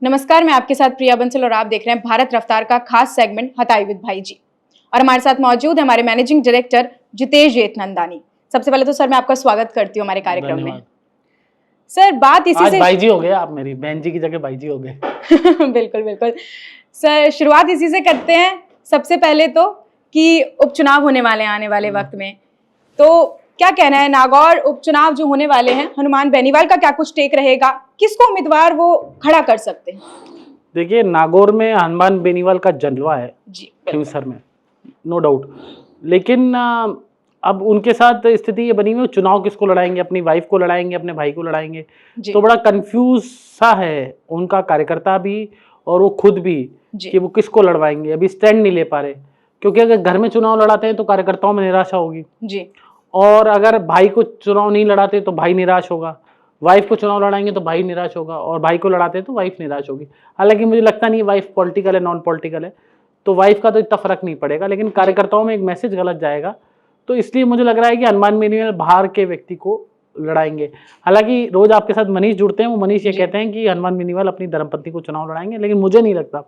नमस्कार, मैं आपके साथ प्रिया बंसल और आप देख रहे हैं भारत रफ्तार का खास सेगमेंट हताई विद भाई जी। और हमारे साथ मौजूद है हमारे मैनेजिंग डायरेक्टर जितेश जेठनंदानी। सबसे पहले तो सर मैं आपका स्वागत करती हूँ हमारे कार्यक्रम में। सर बात इसी से भाई जी हो गए, आप मेरी बहन जी की जगह भाई जी हो गए। बिल्कुल बिल्कुल सर, शुरुआत इसी से करते हैं। सबसे पहले तो कि उपचुनाव होने वाले हैं आने वाले वक्त में, तो क्या कहना है, नागौर उपचुनाव जो होने वाले हैं, हनुमान बेनीवाल का क्या कुछ टेक रहेगा, किसको उम्मीदवार वो खड़ा कर सकते हैं? देखिए, नागौर में हनुमान बेनीवाल का जलवा है जी खींवसर में, नो डाउट। लेकिन अब उनके साथ स्थिति ये बनी हुई है, चुनाव किसको लड़ाएंगे, अपनी वाइफ को लड़ाएंगे, अपने भाई को लड़ाएंगे, तो बड़ा कंफ्यूज सा है उनका कार्यकर्ता भी और वो खुद भी कि वो किसको लड़वाएंगे। अभी स्टैंड नहीं ले पा रहे, क्योंकि अगर घर में चुनाव लड़ाते हैं तो कार्यकर्ताओं में निराशा होगी जी, और अगर भाई को चुनाव नहीं लड़ाते तो भाई निराश होगा, वाइफ को चुनाव लड़ाएंगे तो भाई निराश होगा और भाई को लड़ाते हैं तो वाइफ निराश होगी। हालांकि मुझे लगता नहीं वाइफ पॉलिटिकल है नॉन पॉलिटिकल है, तो वाइफ का तो इतना फर्क नहीं पड़ेगा, लेकिन कार्यकर्ताओं में एक मैसेज गलत जाएगा। तो इसलिए मुझे लग रहा है कि हनुमान बेनीवाल बाहर के व्यक्ति को लड़ाएंगे। हालांकि रोज आपके साथ मनीष जुड़ते हैं, वो मनीष ये कहते हैं कि हनुमान बेनीवाल अपनी धर्मपत्नी को चुनाव लड़ाएंगे, लेकिन मुझे नहीं लगता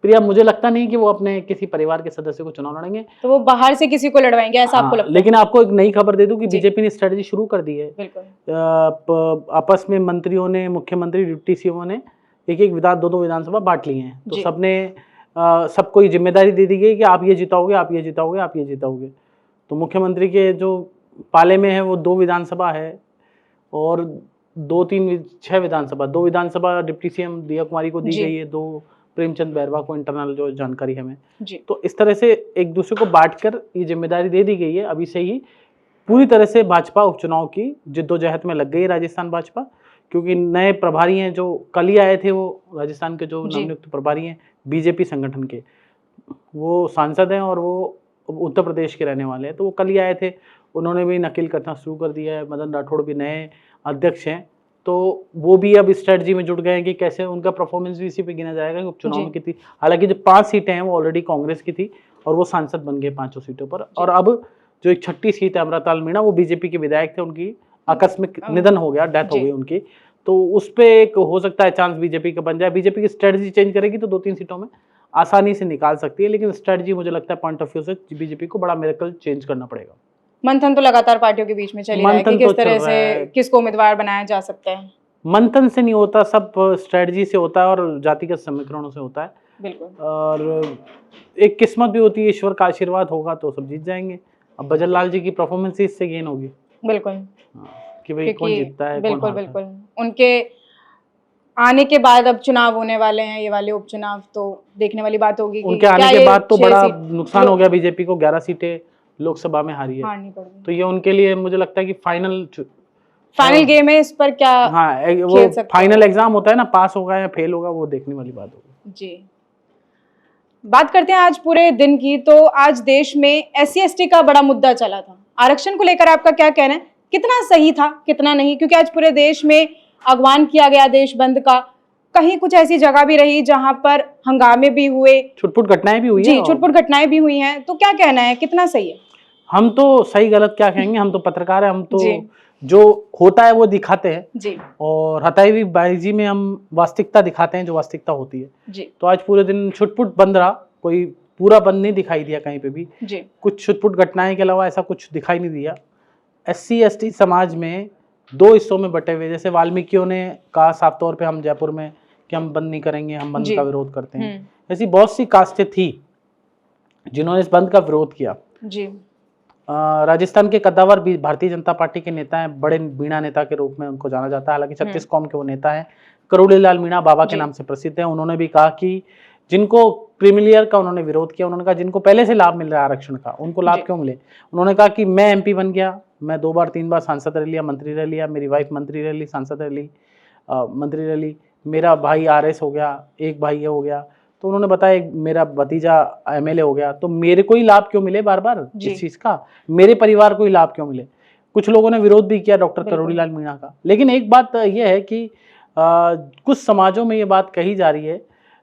प्रिया, मुझे लगता नहीं कि वो अपने किसी परिवार के सदस्य को चुनाव लड़ेंगे। तो वो बाहर से किसी को लड़वाएंगे ऐसा आपको लगता है? लेकिन आपको एक नई खबर दे दूं कि बीजेपी ने स्ट्रेटजी शुरू कर दी है। आपस में मंत्रियों ने, मुख्यमंत्री, डिप्टी सीएम ने एक दो विधानसभा बांट लिए हैं, तो सबने सबको जिम्मेदारी दे दी गई कि आप ये जिताओगे, आप ये जिताओगे, आप ये जिताओगे। तो मुख्यमंत्री के जो पाले में है वो 2 विधानसभा है और 6 विधानसभा, 2 विधानसभा डिप्टी सीएम दिया कुमारी को दी गई है, 2 प्रेमचंद बैरवा को, इंटरनल जो जानकारी हमें जी। तो इस तरह से एक दूसरे को बांटकर ये जिम्मेदारी दे दी गई है। अभी से ही पूरी तरह से भाजपा उपचुनाव की जिद्दोजहद में लग गई है राजस्थान भाजपा, क्योंकि नए प्रभारी हैं जो कल ही आए थे, वो राजस्थान के जो नवनियुक्त प्रभारी हैं बीजेपी संगठन के, वो सांसद हैं और वो उत्तर प्रदेश के रहने वाले हैं, तो वो कल ही आए थे। उन्होंने भी नकल करना शुरू कर दिया है। मदन राठौड़ भी नए अध्यक्ष हैं, तो वो भी अब स्ट्रेटजी में जुट गए हैं कि कैसे उनका परफॉर्मेंस भी इसी पे गिना जाएगा कि उपचुनाव में कितनी। हालांकि जो 5 सीटें हैं वो ऑलरेडी कांग्रेस की थी और वो सांसद बन गए 5 सीटों पर, और अब जो एक 6ठी सीट है अमृतलाल मीणा, वो बीजेपी के विधायक थे, उनकी आकस्मिक निधन हो गया, डेथ हो गई उनकी, तो उस पर एक हो सकता है चांस बीजेपी का बन जाए। बीजेपी की स्ट्रेटजी चेंज करेगी तो 2-3 सीटों में आसानी से निकाल सकती है, लेकिन स्ट्रेटजी मुझे लगता है पॉइंट ऑफ व्यू से बीजेपी को बड़ा मिरेकल चेंज करना पड़ेगा। मंथन तो लगातार पार्टियों के बीच में चल रहा है कि किस तरह से किसको उम्मीदवार बनाया जा सकता है। मंथन से नहीं होता, सब स्ट्रेटजी से होता है और जातिगत समीकरणों से होता है। बिल्कुल। और एक किस्मत भी होती है, ईश्वर का आशीर्वाद होगा तो सब जीत जाएंगे। अब भजन लाल जी की परफॉर्मेंस इससे गेन होगी। बिल्कुल। कि भाई कौन जीतता है, बिल्कुल बिल्कुल। उनके आने के बाद अब चुनाव होने वाले हैं, ये वाले उपचुनाव, तो देखने वाली बात होगी कि उनके आने के बाद तो बड़ा नुकसान हो गया बीजेपी को, 11 सीटें लोकसभा में हारी है, तो ये उनके लिए मुझे लगता है कि फाइनल गेम है। इस पर क्या वो फाइनल एग्जाम होता है ना, पास होगा या फेल होगा, वो देखने वाली बात होगी जी। बात करते हैं आज पूरे दिन की, तो आज देश में SC/ST का बड़ा मुद्दा चला था। आरक्षण को लेकर आपका क्या कहना है, कितना सही था, कितना नहीं? क्योंकि आज पूरे देश में आह्वान किया गया देश बंद का, कहीं कुछ ऐसी जगह भी रही जहां पर हंगामे भी हुए, छुटपुट घटनाएं भी हुई जी, छुटपुट घटनाएं भी हुई हैं, तो क्या कहना है, कितना सही है? हम तो सही गलत क्या कहेंगे, हम तो पत्रकार हैं, हम तो जो होता है वो दिखाते हैं जी। और हताई बाईजी में हम वास्तविकता दिखाते हैं, जो वास्तविकता होती है जी। तो आज पूरे दिन छुटपुट बंद रहा, कोई पूरा बंद नहीं दिखाई दिया कहीं पे भी जी। कुछ छुटपुट घटनाएं के अलावा ऐसा कुछ दिखाई नहीं दिया। SC/ST समाज में 2 हिस्सों में बटे हुए, जैसे वाल्मीकियों ने कहा साफ तौर पे हम जयपुर में कि हम बंद नहीं करेंगे, हम बंद का विरोध करते हैं, ऐसी बहुत सी कास्टें थी जिन्होंने इस बंद का विरोध किया जी। राजस्थान के कद्दावर भी भारतीय जनता पार्टी के नेता हैं, बड़े मीणा नेता के रूप में उनको जाना जाता है। हालांकि 36 कौम के वो नेता हैं, करोड़ी लाल मीणा बाबा के नाम से प्रसिद्ध हैं। उन्होंने भी कहा कि जिनको क्रीमिलियर का उन्होंने विरोध किया, उन्होंने कहा जिनको पहले से लाभ मिल रहा है आरक्षण का, उनको लाभ क्यों मिले। उन्होंने कहा कि मैं MP बन गया, मैं 2 बार 3 बार सांसद रह लिया, मंत्री रह लिया, मेरी वाइफ मंत्री रह ली, सांसद रह ली, मंत्री रह ली, मेरा भाई RS हो गया, एक भाई ये हो गया, तो उन्होंने बताया मेरा भतीजा MLA हो गया, तो मेरे को ही लाभ क्यों मिले बार बार इस चीज का, मेरे परिवार को ही लाभ क्यों मिले। कुछ लोगों ने विरोध भी किया डॉक्टर करोड़ी लाल मीणा का। लेकिन एक बात यह है कि कुछ समाजों में ये बात कही जा रही है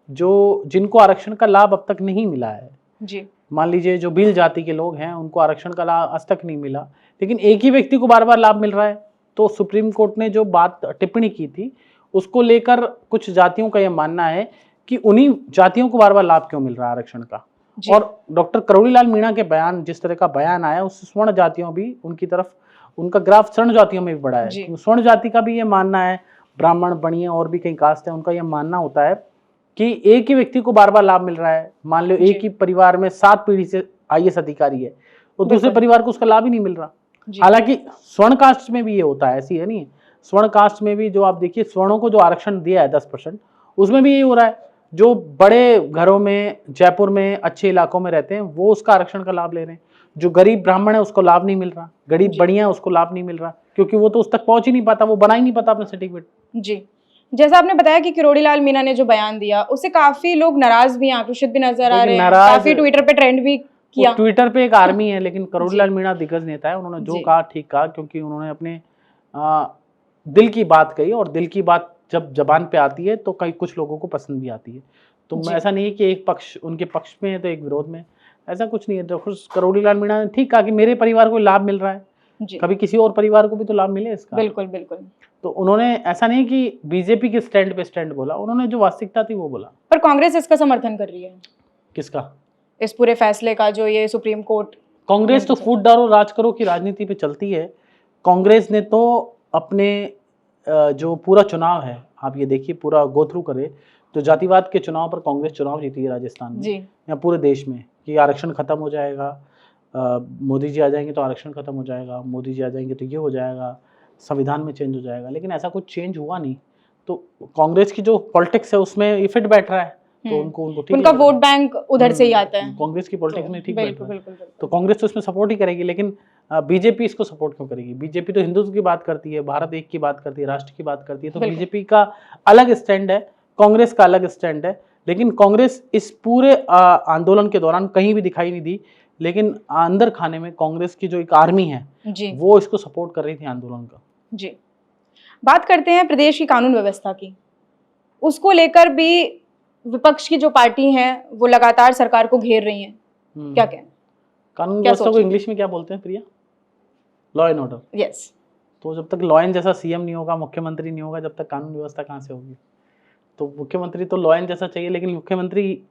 जो जिनको आरक्षण का लाभ अब तक नहीं मिला है जी। मान लीजिए जो भील जाति के लोग हैं, उनको आरक्षण का लाभ आज तक नहीं मिला, लेकिन एक ही व्यक्ति को बार बार लाभ मिल रहा है। तो सुप्रीम कोर्ट ने जो बात टिप्पणी की थी उसको लेकर कुछ जातियों का यह मानना है कि उन्हीं जातियों को बार बार लाभ क्यों मिल रहा है आरक्षण का। और डॉक्टर करोड़ी लाल मीणा के बयान, जिस तरह का बयान आया, उससे स्वर्ण जातियों भी उनकी तरफ, उनका ग्राफ स्वर्ण जातियों में भी बढ़ा है। स्वर्ण जाति का भी ये मानना है, ब्राह्मण, बणिया और भी कई कास्ट है, उनका यह मानना होता है कि एक ही व्यक्ति को बार बार लाभ मिल रहा है। मान लो एक ही परिवार में 7 पीढ़ी से IAS अधिकारी है, तो दूसरे परिवार को उसका लाभ ही नहीं मिल रहा। हालांकि स्वर्ण कास्ट में भी ये होता है, ऐसी है नहीं, स्वर्ण कास्ट में भी जो आप देखिए स्वर्णों को जो आरक्षण दिया है 10%, उसमें भी यही हो रहा है। जो बड़े घरों में, जयपुर में, अच्छे इलाकों में रहते हैं, वो उसका आरक्षण का लाभ ले रहे हैं। जो गरीब ब्राह्मण है उसको लाभ नहीं मिल रहा, गरीब बढ़िया है उसको लाभ नहीं मिल रहा, क्योंकि वो तो उस तक पहुंच ही नहीं पाता, वो बना ही नहीं पाता अपना सर्टिफिकेट। जी, जैसा आपने बताया कि करोड़ी लाल मीणा ने जो बयान दिया उससे काफी लोग नाराज भी, आक्रोशित भी नजर आ रहे हैं, काफी ट्विटर पे ट्रेंड भी किया। ट्विटर पे एक आर्मी है, लेकिन करोड़ी लाल मीणा दिग्गज नेता है, उन्होंने जो कहा ठीक कहा, क्योंकि उन्होंने अपने दिल की बात कही, और दिल की बात जब जबान पे आती है तो कई कुछ लोगों को पसंद भी आती है। तो ऐसा नहीं है कि एक पक्ष उनके पक्ष में है तो एक विरोध में, ऐसा कुछ नहीं है। तो करोड़ी लाल मीणा ने ठीक कहा कि मेरे परिवार को लाभ मिल रहा है, कभी किसी और परिवार को भी तो लाभ मिले इसका। बिल्कुल बिल्कुल। तो उन्होंने ऐसा नहीं कि बीजेपी के स्टैंड पे स्टैंड बोला, उन्होंने जो वास्तविकता थी वो बोला। पर कांग्रेस इसका समर्थन कर रही है। किसका? इस पूरे फैसले का, जो ये सुप्रीम कोर्ट। कांग्रेस तो फूट डालो राज करो की राजनीति पे चलती है। कांग्रेस ने तो अपने जो पूरा चुनाव है, आप ये देखिए, पूरा गो थ्रू करे तो जातिवाद के चुनाव पर कांग्रेस चुनाव जीती है राजस्थान में या पूरे देश में, कि आरक्षण खत्म हो जाएगा, मोदी जी आ जाएंगे तो आरक्षण खत्म हो जाएगा, मोदी जी आ जाएंगे तो ये हो जाएगा, संविधान में चेंज हो जाएगा, लेकिन ऐसा कुछ चेंज हुआ नहीं। तो कांग्रेस की जो पॉलिटिक्स है उसमें इफेक्ट बैठ रहा है, तो उनको ठीक, उनका वोट बैंक उधर से ही आता है, कांग्रेस की पॉलिटिक्स में ठीक बैठ रहा है। तो कांग्रेस तो इसमें सपोर्ट ही करेगी, लेकिन बीजेपी इसको सपोर्ट क्यों करेगी? बीजेपी तो हिंदुत्व की बात करती है, भारत एक की बात करती है, राष्ट्र की बात करती है। तो बीजेपी का अलग स्टैंड है, कांग्रेस का अलग स्टैंड है, लेकिन कांग्रेस इस पूरे आंदोलन के दौरान कहीं भी दिखाई नहीं दी, लेकिन अंदर खाने में कांग्रेस की जो एक आर्मी है वो इसको सपोर्ट कर रही थी आंदोलन का। जी, बात करते हैं प्रदेश की कानून व्यवस्था की। उसको लेकर भी विपक्ष की जो पार्टी हैं वो लगातार सरकार को घेर रही हैं, क्या कहना? कानून व्यवस्था को इंग्लिश में क्या बोलते हैं Priya? Law and order. Yes. तो जब तक लॉ एंड जैसा सीएम नहीं होगा, मुख्यमंत्री नहीं होगा, जब तक कानून व्यवस्था कहाँ से होगी? तो मुख्यमंत्री तो लॉ एंड जैसा चाहिए, लेकिन मुख्यमंत्री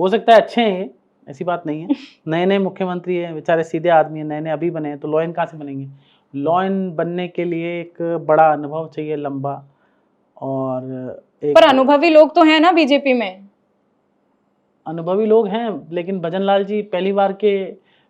हो सकता है अच्छे हैं, ऐसी बात नहीं है, नए नए मुख्यमंत्री हैं, बेचारे सीधे आदमी हैं, नए नए अभी बने हैं, तो लॉ एंड कहाँ से बनेंगे? लॉ एंड बनने के लिए एक बड़ा अनुभव चाहिए, लंबा, और एक पर अनुभवी लोग तो हैं ना बीजेपी में। अनुभवी लोग हैं, लेकिन भजन लाल जी पहली बार के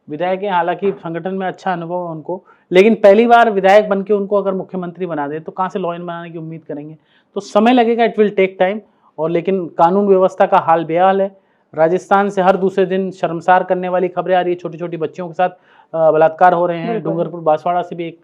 विधायक हैं, हालांकि संगठन में अच्छा अनुभव है उनको, लेकिन पहली बार विधायक बन के उनको अगर मुख्यमंत्री बना दे तो कहाँ से लॉ एंड बनाने की उम्मीद करेंगे? तो समय लगेगा, इट विल टेक टाइम। और लेकिन कानून व्यवस्था का हाल बेहाल है। राजस्थान से हर दूसरे दिन शर्मसार करने वाली खबरें आ रही है, छोटी छोटी बच्चियों के साथ बलात्कार हो रहे हैं। डूंगरपुर बांसवाड़ा से भी एक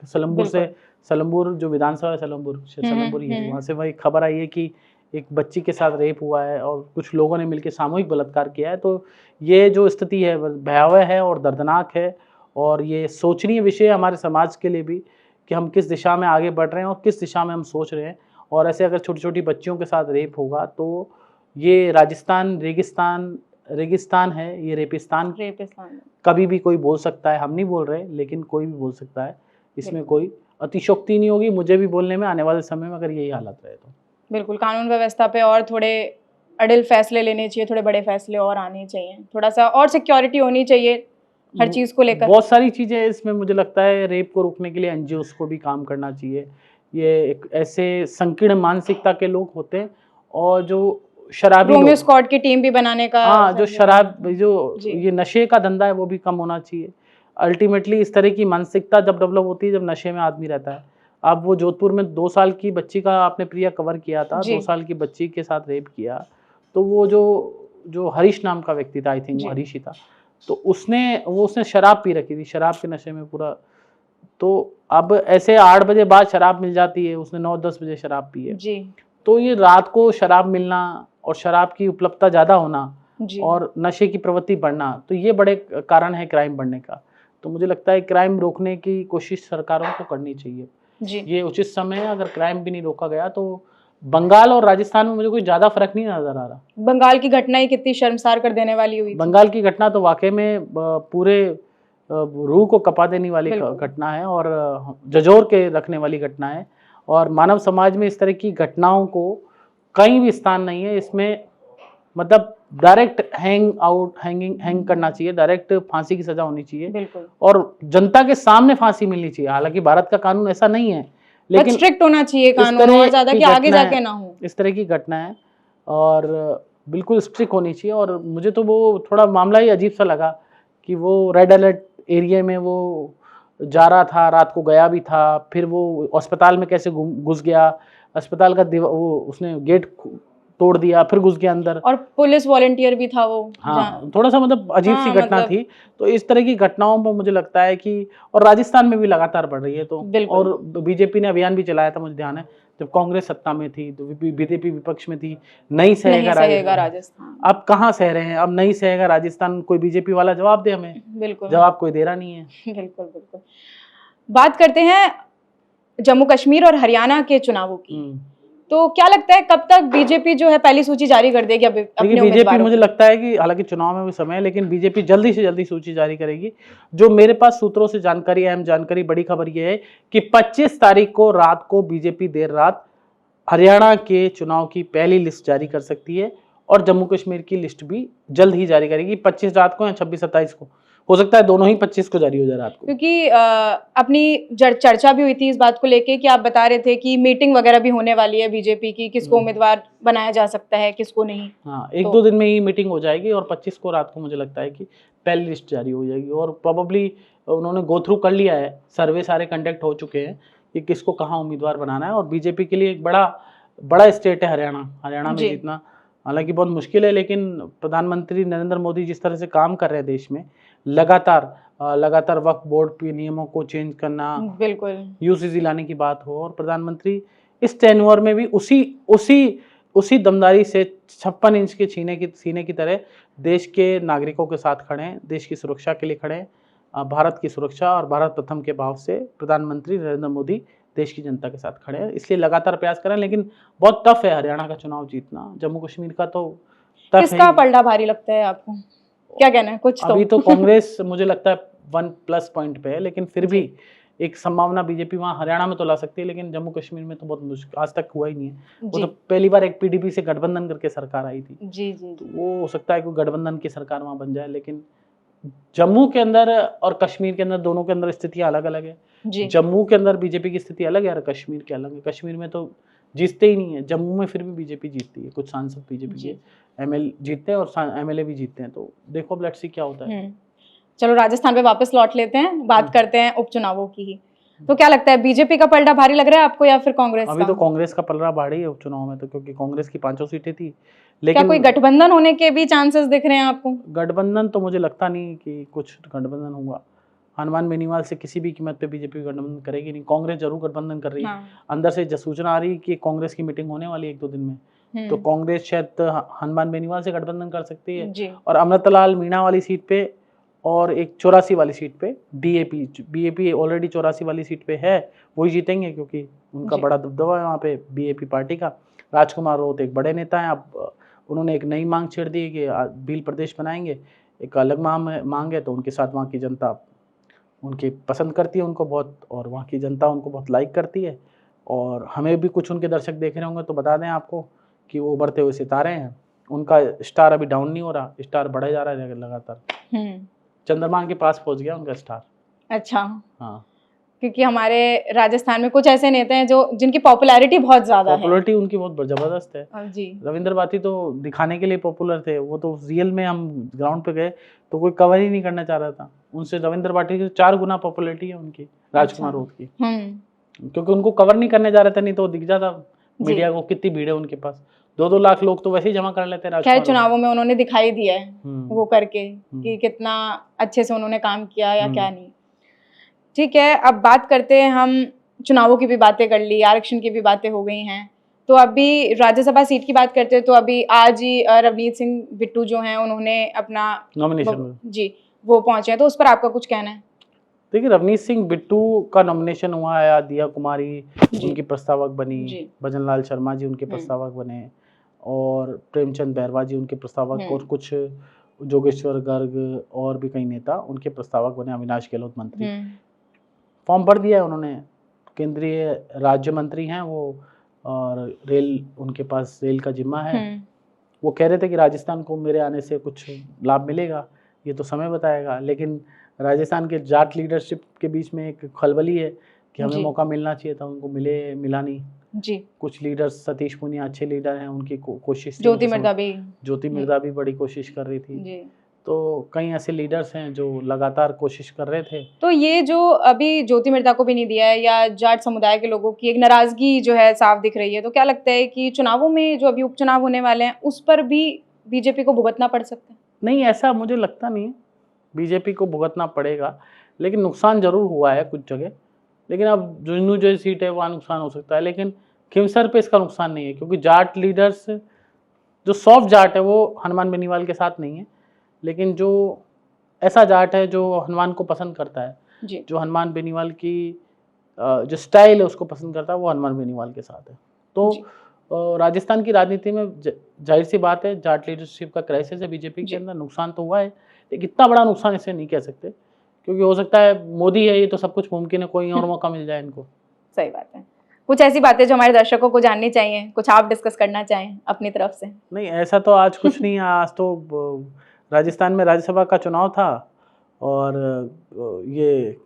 सलमपुर जो विधानसभा है, सलमपुर ही है, वहाँ से वही खबर आई है कि एक बच्ची के साथ रेप हुआ है और कुछ लोगों ने मिलकर सामूहिक बलात्कार किया है। तो ये जो स्थिति है भयावह है और दर्दनाक है, और ये सोचनीय विषय है हमारे समाज के लिए भी कि हम किस दिशा में आगे बढ़ रहे हैं और किस दिशा में हम सोच रहे हैं। और ऐसे अगर छोटी छोटी बच्चियों के साथ रेप होगा तो ये राजस्थान रेगिस्तान है, ये रेपिस्तान कभी भी कोई बोल सकता है, हम नहीं बोल रहे, लेकिन कोई भी बोल सकता है, इसमें कोई अतिशयोक्ति नहीं होगी मुझे भी बोलने में, आने वाले समय में अगर यही हालत रहे तो। बिल्कुल, कानून व्यवस्था पे और थोड़े अडिल फैसले लेने चाहिए, थोड़े बड़े फैसले और आने चाहिए, थोड़ा सा और सिक्योरिटी होनी चाहिए हर चीज को लेकर। बहुत सारी चीजें इसमें, मुझे लगता है रेप को रोकने के लिए एनजीओस को भी काम करना चाहिए। ये एक ऐसे संकीर्ण मानसिकता के लोग होते हैं, और जो शराबी रोमियो स्क्वाड की टीम भी बनाने का, हाँ, जो शराब, जो ये नशे का धंधा है वो भी कम होना चाहिए। अल्टीमेटली इस तरह की मानसिकता जब डेवलप होती है जब नशे में आदमी रहता है। अब वो जोधपुर में 2 साल की बच्ची का आपने प्रिया कवर किया था, 2 साल की बच्ची के साथ रेप किया, तो वो जो हरीश नाम का व्यक्ति था, आई थिंक वो हरीश ही था, तो उसने शराब पी रखी थी, शराब के नशे में पूरा। तो अब ऐसे 8 बजे बाद शराब मिल जाती है, उसने 9-10 बजे शराब पी है, तो ये रात को शराब मिलना और शराब की उपलब्धता ज़्यादा होना और नशे की प्रवृत्ति बढ़ना, तो ये बड़े कारण है क्राइम बढ़ने का। तो मुझे लगता है क्राइम रोकने की कोशिश सरकारों को करनी चाहिए। ये उचित समय है। अगर क्राइम भी नहीं रोका गया तो बंगाल और राजस्थान में मुझे कोई ज़्यादा फर्क नहीं नजर आ रहा। बंगाल की घटना ही कितनी शर्मसार कर देने वाली हुई थी। बंगाल की घटना तो वाकई में पूरे रूह को कपा देने वाली घटना है और झंझोर के रखने वाली घटना है। और मानव समाज में इस तरह की घटनाओं को कहीं भी स्थान नहीं है। इसमें मतलब डायरेक्ट हैंग करना चाहिए, डायरेक्ट फांसी की सजा होनी चाहिए और जनता के सामने फांसी मिलनी चाहिए। हालांकि भारत का कानून ऐसा नहीं है, लेकिन स्ट्रिक्ट होना चाहिए कानून और ज्यादा कि आगे जाके ना हो। इस तरह की घटना है और बिल्कुल स्ट्रिक्ट होनी चाहिए। और मुझे तो वो थोड़ा मामला ही अजीब सा लगा कि वो रेड अलर्ट एरिया में वो जा रहा था, रात को गया भी था, फिर वो अस्पताल में कैसे घुस गया, अस्पताल का वो उसने गेट तोड़ दिया, फिर घुस गया अंदर, और पुलिस वॉलंटियर भी था वो। हाँ, थोड़ा सा मतलब अजीब सी घटना थी। तो इस तरह की घटनाओं पर मुझे लगता है कि, और राजस्थान में भी लगातार बढ़ रही है। तो और बीजेपी ने अभियान भी चलाया था, मुझे ध्यान है, जब कांग्रेस सत्ता में थी तो बीजेपी विपक्ष में थी, नहीं सहेगा राजस्थान। अब कहाँ सह रहे हैं, अब नहीं सहेगा राजस्थान, कोई बीजेपी वाला जवाब दे हमें। बिल्कुल, जवाब कोई दे रहा नहीं है। बिल्कुल बिल्कुल। बात करते हैं जम्मू कश्मीर और हरियाणा के चुनावों की, तो क्या लगता है कब तक बीजेपी जो है पहली सूची जारी कर देगी अपने बीजेपी? मुझे लगता है कि हालांकि चुनाव में भी समय है, लेकिन बीजेपी जल्दी से जल्दी सूची जारी करेगी। जो मेरे पास सूत्रों से जानकारी, अहम जानकारी, बड़ी खबर यह है कि 25 तारीख को रात को बीजेपी देर रात हरियाणा के चुनाव की पहली लिस्ट जारी कर सकती है और जम्मू कश्मीर की लिस्ट भी जल्द ही जारी करेगी, 25 रात को या 26-27 को, हो सकता है दोनों ही 25 को जारी हो जाए रात को। क्योंकि अपनी चर्चा भी हुई थी इस बात को लेके कि आप बता रहे थे कि मीटिंग वगैरह भी होने वाली है बीजेपी की, किसको उम्मीदवार बनाया जा सकता है, किसको नहीं। हाँ, 1-2 दिन में ही मीटिंग हो जाएगी और 25 को रात को मुझे लगता है कि पहली लिस्ट जारी हो जाएगी। और प्रोबेबली उन्होंने गो थ्रू कर लिया है, सर्वे सारे कंडक्ट हो चुके हैं कि किसको कहाँ उम्मीदवार बनाना है। और बीजेपी के लिए एक बड़ा स्टेट है हरियाणा में जीतना, हालांकि बहुत मुश्किल है, लेकिन प्रधानमंत्री नरेंद्र मोदी जिस तरह से काम कर रहे हैं देश में, लगातार वक्फ बोर्ड के नियमों को चेंज करना, बिल्कुल यूसीसी लाने की बात हो, और प्रधानमंत्री इस टेन्योर में भी उसी दमदारी से 56 इंच के सीने की तरह देश के नागरिकों के साथ खड़े हैं, देश की सुरक्षा के लिए खड़े हैं। भारत की सुरक्षा और भारत प्रथम के भाव से प्रधानमंत्री नरेंद्र मोदी देश की जनता के साथ खड़े हैं, इसलिए लगातार प्रयास करें। लेकिन बहुत टफ है हरियाणा का चुनाव जीतना, जम्मू कश्मीर का तो टफ है। किसका पलड़ा भारी लगता है आपको, क्या कहना है कुछ? अभी तो कांग्रेस मुझे लगता है 1+ पॉइंट पे है, लेकिन फिर भी एक संभावना बीजेपी वहाँ हरियाणा में तो ला सकती है, लेकिन जम्मू कश्मीर में तो बहुत मुश्किल, आज तक हुआ ही नहीं है। वो तो पहली बार एक पीडीपी से गठबंधन करके सरकार आई थी जी, तो वो हो सकता है कि गठबंधन की सरकार वहाँ बन जाए, लेकिन जम्मू के अंदर और कश्मीर के अंदर, दोनों के अंदर स्थितियां अलग अलग है। जम्मू के अंदर बीजेपी की स्थिति अलग है और कश्मीर के अलग है। कश्मीर में तो जीतते ही नहीं है, जम्मू में फिर भी बीजेपी जीतती है, कुछ सांसद बीजेपी के एमएलए जीतते हैं और एमएलए भी जीतते हैं। तो देखो लेट्स सी क्या होता है। चलो राजस्थान पे वापस लौट लेते हैं, बात करते हैं उपचुनावों की। तो क्या लगता है बीजेपी का पलड़ा भारी लग रहा है आपको या फिर कांग्रेस का? अभी तो कांग्रेस का पलड़ा भारी है उपचुनाव में, तो क्योंकि कांग्रेस की 5 सीटें थी। लेकिन क्या कोई गठबंधन होने के भी चांसेस दिख रहे हैं आपको? गठबंधन तो मुझे लगता नहीं कि कुछ गठबंधन होगा। हनुमान बेनीवाल से किसी भी कीमत पे बीजेपी गठबंधन करेगी नहीं। कांग्रेस जरूर गठबंधन कर रही है। अंदर से सूचना आ रही है कि कांग्रेस की मीटिंग होने वाली है 1-2 दिन में, तो कांग्रेस शायद हनुमान बेनीवाल से गठबंधन कर सकती है और अमृतलाल मीणा वाली सीट पे और एक 84 वाली सीट पे बीएपी ऑलरेडी 84 वाली सीट पे है, वही जीतेंगे क्योंकि उनका बड़ा दबदबा है वहाँ पे बीएपी पार्टी का। राजकुमार रोहत एक बड़े नेता हैं, अब उन्होंने एक नई मांग छेड़ दी है कि भील प्रदेश बनाएंगे, एक अलग मांग है, तो उनके साथ वहाँ की जनता उनकी पसंद करती है उनको बहुत, और वहाँ की जनता उनको बहुत लाइक करती है। और हमें भी कुछ उनके दर्शक देख रहे होंगे तो बता दें आपको कि वो उभरते हुए सितारे हैं, उनका स्टार अभी डाउन नहीं हो रहा, स्टार बढ़े जा रहा है लगातार। चंद्रमा के पास पहुंच गया उनका स्टार। अच्छा, हाँ, क्योंकि हमारे राजस्थान में कुछ ऐसे नेता हैं जो जिनकी पॉपुलैरिटी बहुत ज्यादा है। पॉपुलैरिटी उनकी बहुत जबरदस्त है जी। रविंद्र बाती तो दिखाने के लिए पॉपुलर थे, वो तो रियल में हम ग्राउंड पे गए तो कोई कवर ही नहीं करना चाह रहा था। उनसे रविंद्र बाती की 4 गुना पॉपुलैरिटी है उनकी, राजकुमार रोहत की, क्योंकि उनको कवर नहीं करने जा रहे थे, नहीं तो दिख जाता मीडिया को कितनी भीड़ है उनके पास। 2-2 लाख लोग तो वैसे ही जमा कर लेते हैं। खैर चुनावों में उन्होंने दिखाई दिया है वो करके कि कितना अच्छे से उन्होंने काम किया या क्या नहीं। ठीक है, अब बात करते हैं, हम चुनावों की भी बातें कर ली, आरक्षण की भी बातें हो गई हैं, तो अभी राज्यसभा सीट की बात करते हैं। तो अभी आज ही रवनीत सिंह बिट्टू जो हैं उन्होंने अपना नॉमिनेशन जी वो पहुंचे हैं, तो उस पर आपका कुछ कहना है? देखिए, रवनीत सिंह बिट्टू का नॉमिनेशन हुआ है, दिया कुमारी उनकी प्रस्तावक बनी, भजनलाल शर्मा जी उनके प्रस्तावक बने, और प्रेमचंद बैरवा जी उनके प्रस्तावक, और कुछ जोगेश्वर गर्ग और भी कई नेता उनके प्रस्तावक बने, अविनाश गहलोत मंत्री। फॉर्म भर दिया है उन्होंने, केंद्रीय राज्य मंत्री हैं वो, और रेल उनके पास रेल का जिम्मा है। वो कह रहे थे कि राजस्थान को मेरे आने से कुछ लाभ मिलेगा, ये तो समय बताएगा। लेकिन राजस्थान के जाट लीडरशिप के बीच में एक खलबली है कि हमें मौका मिलना चाहिए था, उनको मिला नहीं जी। कुछ लीडर्स, सतीश पूनिया अच्छे लीडर हैं, उनकी कोशिश, ज्योति मिर्धा भी बड़ी कोशिश कर रही थी जी। तो कई ऐसे लीडर्स हैं जो लगातार कोशिश कर रहे थे। तो ये जो अभी ज्योति मिर्धा को भी नहीं दिया है, या जाट समुदाय के लोगों की एक नाराजगी जो है साफ दिख रही है, तो क्या लगता है कि चुनावों में जो अभी उपचुनाव होने वाले हैं उस पर भी बीजेपी को भुगतना पड़ सकता है? नहीं, ऐसा मुझे लगता नहीं है बीजेपी को भुगतना पड़ेगा, लेकिन नुकसान जरूर हुआ है कुछ जगह। लेकिन अब झुंझुनू जो सीट है वहाँ नुकसान हो सकता है, लेकिन खिमसर पे इसका नुकसान नहीं है, क्योंकि जाट लीडर्स जो सॉफ्ट जाट है वो हनुमान बेनीवाल के साथ नहीं है, लेकिन जो ऐसा जाट है जो हनुमान को पसंद करता है जी। जो हनुमान बेनीवाल की जो स्टाइल है उसको पसंद करता है, वो हनुमान बेनीवाल के साथ है। तो राजस्थान की राजनीति में जाहिर सी बात है जाट लीडरशिप का क्राइसिस है बीजेपी के अंदर, नुकसान तो हुआ है, लेकिन इतना बड़ा नुकसान इसे नहीं कह सकते, क्योंकि हो सकता है मोदी है ये तो सब कुछ मुमकिन है, कोई और मौका मिल जाए इनको। सही बात है। कुछ ऐसी बातें जो हमारे दर्शकों को जाननी चाहिए, कुछ आप डिस्कस करना चाहें अपनी तरफ से? नहीं, ऐसा तो आज कुछ नहीं है। आज तो राजस्थान में राज्यसभा का चुनाव था, और ये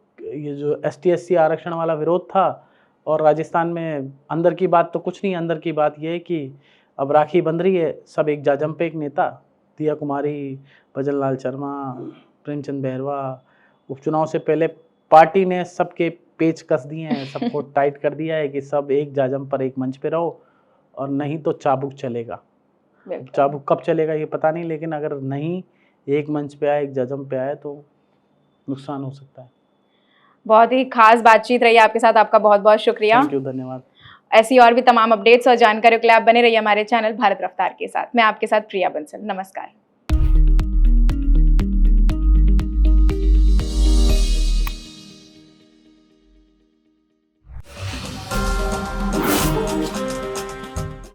जो ST/SC आरक्षण वाला विरोध था, और राजस्थान में अंदर की बात तो कुछ नहीं, अंदर की बात ये है कि अब राखी बंध रही है, सब एक जाजम पे एक नेता, दिया कुमारी, भजन लाल शर्मा, प्रेमचंद बैरवा। उपचुनाव से पहले पार्टी ने सबके पेच कस दिए हैं, सबको टाइट कर दिया है कि सब एक जाजम पर एक मंच पे रहो, और नहीं तो चाबुक चलेगा। चाबुक कब चलेगा ये पता नहीं, लेकिन अगर नहीं एक मंच पे आए, एक जाजम पे आए, तो नुकसान हो सकता है। बहुत ही खास बातचीत रही आपके साथ, आपका बहुत बहुत शुक्रिया। थैंक यू, धन्यवाद। ऐसी और भी तमाम अपडेट्स और जानकारियों के लिए आप बने रहिए हमारे चैनल भारत रफ्तार के साथ। मैं आपके साथ प्रिया बंसल, नमस्कार।